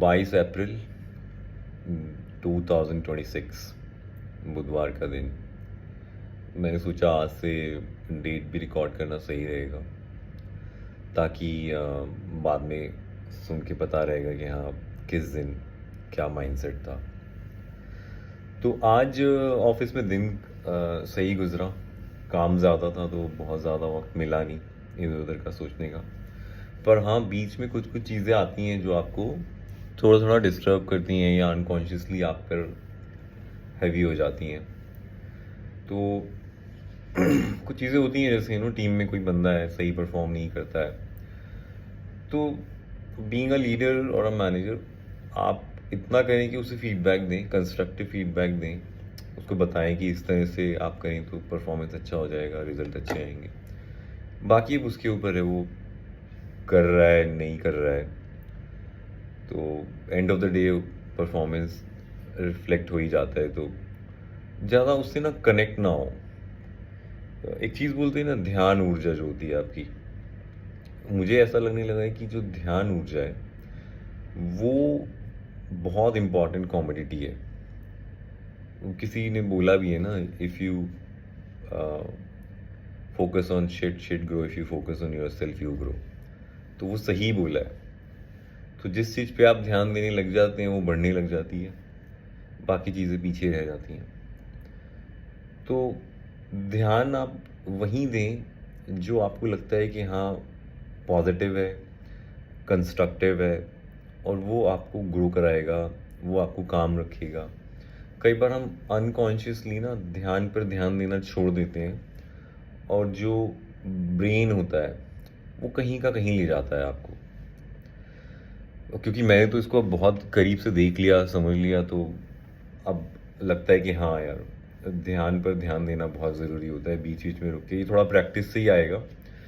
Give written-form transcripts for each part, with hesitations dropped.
22 अप्रैल 2026 बुधवार का दिन। मैंने सोचा आज से डेट भी रिकॉर्ड करना सही रहेगा, ताकि बाद में सुन के पता रहेगा कि हाँ किस दिन क्या माइंडसेट था। तो आज ऑफिस में दिन सही गुजरा। काम ज़्यादा था तो बहुत ज़्यादा वक्त मिला नहीं इधर उधर का सोचने का। पर हाँ, बीच में कुछ कुछ चीज़ें आती हैं जो आपको थोड़ा थोड़ा डिस्टर्ब करती हैं या अनकॉन्शियसली आप पर हैवी हो जाती हैं। तो कुछ चीज़ें होती हैं, जैसे टीम में कोई बंदा है सही परफॉर्म नहीं करता है, तो बीइंग अ लीडर और अ मैनेजर आप इतना करें कि उसे फीडबैक दें, कंस्ट्रक्टिव फीडबैक दें, उसको बताएं कि इस तरह से आप करें तो परफॉर्मेंस अच्छा हो जाएगा, रिजल्ट अच्छे आएंगे। बाकी अब उसके ऊपर है, वो कर रहा है नहीं कर रहा है, तो end of the day performance reflect हो ही जाता है। तो ज़्यादा उससे ना कनेक्ट ना हो। एक चीज़ बोलते हैं ना, ध्यान ऊर्जा जो होती है आपकी, मुझे ऐसा लगने लगा है कि जो ध्यान ऊर्जा है वो बहुत इम्पॉर्टेंट कॉमोडिटी है। किसी ने बोला भी है ना, if you focus on shit shit grow, if you focus on your self you grow. तो वो सही बोला है। तो जिस चीज़ पे आप ध्यान देने लग जाते हैं वो बढ़ने लग जाती है, बाकी चीज़ें पीछे रह जाती हैं। तो ध्यान आप वहीं दें जो आपको लगता है कि हाँ पॉजिटिव है, कंस्ट्रक्टिव है, और वो आपको ग्रो कराएगा, वो आपको काम रखेगा। कई बार हम अनकॉन्शियसली ना ध्यान पर ध्यान देना छोड़ देते हैं, और जो ब्रेन होता है वो कहीं का कहीं ले जाता है आपको। क्योंकि मैंने तो इसको अब बहुत करीब से देख लिया, समझ लिया, तो अब लगता है कि हाँ यार, ध्यान पर ध्यान देना बहुत ज़रूरी होता है। बीच बीच में रुक के, ये थोड़ा प्रैक्टिस से ही आएगा,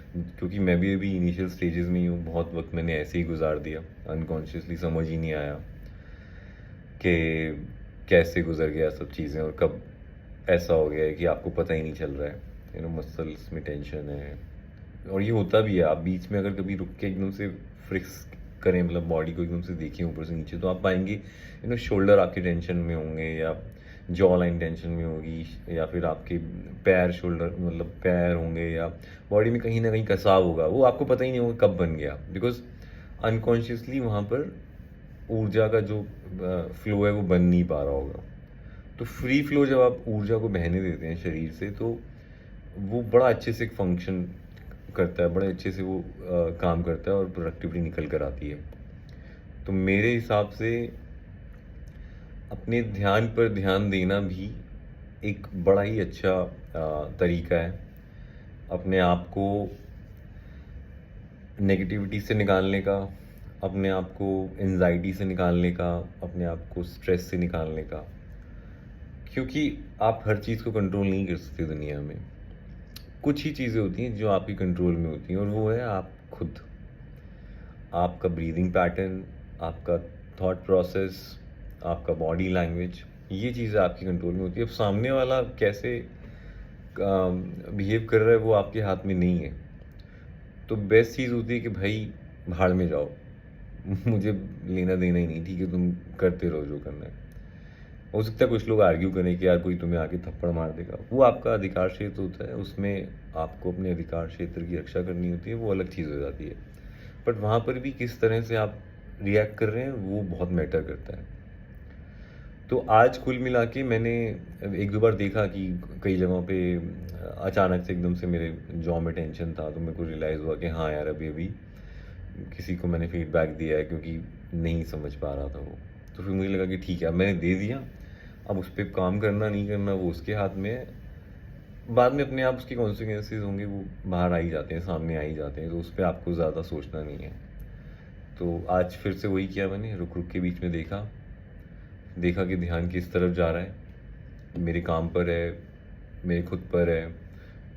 क्योंकि मैं भी अभी इनिशियल स्टेजेस में ही हूँ। बहुत वक्त मैंने ऐसे ही गुजार दिया, अनकॉन्शियसली समझ ही नहीं आया कि कैसे गुजर गया सब चीज़ें, और कब ऐसा हो गया है कि आपको पता ही नहीं चल रहा है। मसल्स में टेंशन है, और ये होता भी है। आप बीच में अगर कभी रुक के एकदम से फ्रिक्स करें, मतलब बॉडी को एकदम से देखें ऊपर से नीचे, तो आप पाएंगे शोल्डर आपके टेंशन में होंगे, या जॉ लाइन टेंशन में होगी, या फिर आपके पैर, शोल्डर मतलब पैर होंगे, या बॉडी में कहीं ना कहीं कसाव होगा। वो आपको पता ही नहीं होगा कब बन गया, बिकॉज अनकॉन्शियसली वहाँ पर ऊर्जा का जो फ्लो है वो बन नहीं पा रहा होगा। तो फ्री फ्लो जब आप ऊर्जा को बहने देते हैं शरीर से, तो वो बड़ा अच्छे से फंक्शन करता है, बड़े अच्छे से वो काम करता है, और प्रोडक्टिविटी निकल कर आती है। तो मेरे हिसाब से अपने ध्यान पर ध्यान देना भी एक बड़ा ही अच्छा तरीका है अपने आप को नेगेटिविटी से निकालने का, अपने आप को एंजाइटी से निकालने का, अपने आप को स्ट्रेस से निकालने का। क्योंकि आप हर चीज़ को कंट्रोल नहीं कर सकते दुनिया में। कुछ ही चीज़ें होती हैं जो आपके कंट्रोल में होती हैं, और वो है आप खुद, आपका ब्रीदिंग पैटर्न, आपका थॉट प्रोसेस, आपका बॉडी लैंग्वेज। ये चीज़ें आपके कंट्रोल में होती है। अब सामने वाला कैसे बिहेव कर रहा है वो आपके हाथ में नहीं है। तो बेस्ट चीज़ होती है कि भाई भाड़ में जाओ, मुझे लेना देना ही नहीं, ठीक है, तुम करते रहो जो करना है। हो सकता है कुछ लोग आर्ग्यू करें कि यार कोई तुम्हें आके थप्पड़ मार देगा, वो आपका अधिकार क्षेत्र होता है, उसमें आपको अपने अधिकार क्षेत्र की रक्षा करनी होती है, वो अलग चीज़ हो जाती है। बट वहाँ पर भी किस तरह से आप रिएक्ट कर रहे हैं वो बहुत मैटर करता है। तो आज कुल मिला के मैंने एक दो बार देखा कि कई जगहों पे अचानक से एकदम से मेरे जॉ में टेंशन था, तो मेरे को रियलाइज़ हुआ कि हाँ यार, अभी अभी किसी को मैंने फीडबैक दिया है क्योंकि नहीं समझ पा रहा था वो। तो फिर मुझे लगा कि ठीक है, अब मैंने दे दिया, अब उस पर काम करना नहीं करना वो उसके हाथ में है। बाद में अपने आप उसके कॉन्सिक्वेंसेज होंगे, वो बाहर आ ही जाते हैं, सामने आ ही जाते हैं, तो उस पर आपको ज़्यादा सोचना नहीं है। तो आज फिर से वही किया मैंने, रुक रुक के बीच में देखा कि ध्यान किस तरफ जा रहा है। मेरे काम पर है, मेरे खुद पर है,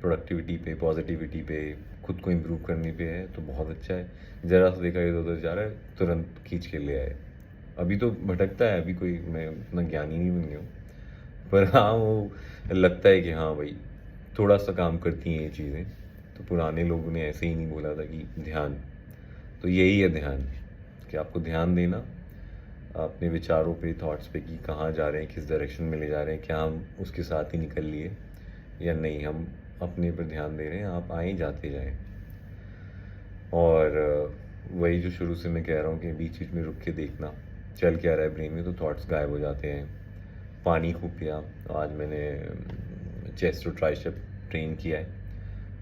प्रोडक्टिविटी पे, पॉजिटिविटी पे, खुद को इम्प्रूव करने पे है, तो बहुत अच्छा है। ज़रा सा देखा इधर उधर जा रहा है, तुरंत खींच के ले आए। अभी तो भटकता है, अभी कोई मैं उतना ज्ञानी नहीं बन गया हूँ, पर हाँ वो लगता है कि हाँ भाई थोड़ा सा काम करती हैं ये चीज़ें। तो पुराने लोगों ने ऐसे ही नहीं बोला था कि ध्यान, तो यही है ध्यान, कि आपको ध्यान देना, अपने विचारों पे, थॉट्स पे कि कहाँ जा रहे हैं, किस डायरेक्शन में ले जा रहे हैं, क्या हम उसके साथ ही निकल लिए या नहीं, हम अपने पर ध्यान दे रहे हैं, आप आए जाते जाएं। और वही जो शुरू से मैं कह रहा हूँ कि बीच बीच में रुक के देखना चल क्या रहा है ब्रेन में, तो थॉट्स गायब हो जाते हैं। पानी खूब पिया, आज मैंने चेस्ट और ट्राइसेप ट्रेन किया है,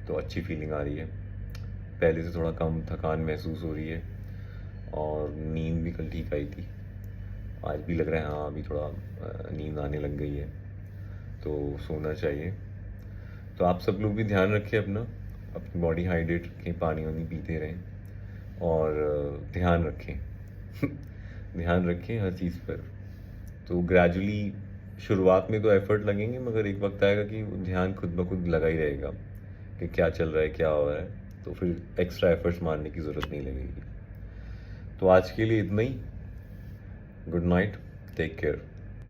तो अच्छी फीलिंग आ रही है, पहले से थोड़ा कम थकान महसूस हो रही है, और नींद भी कल ठीक आई थी। आज भी लग रहा है हाँ अभी थोड़ा नींद आने लग गई है, तो सोना चाहिए। तो आप सब लोग भी ध्यान रखें अपना, अपनी बॉडी हाइड्रेट रखें, पानी वानी पीते रहें, और ध्यान रखें ध्यान रखें हर चीज़ पर। तो ग्रेजुअली शुरुआत में तो एफर्ट लगेंगे, मगर एक वक्त आएगा कि ध्यान खुद ब खुद लगा ही रहेगा कि क्या चल रहा है, क्या हो रहा है, तो फिर एक्स्ट्रा एफर्ट्स मारने की ज़रूरत नहीं लगेगी। तो आज के लिए इतना ही। Good night, take care.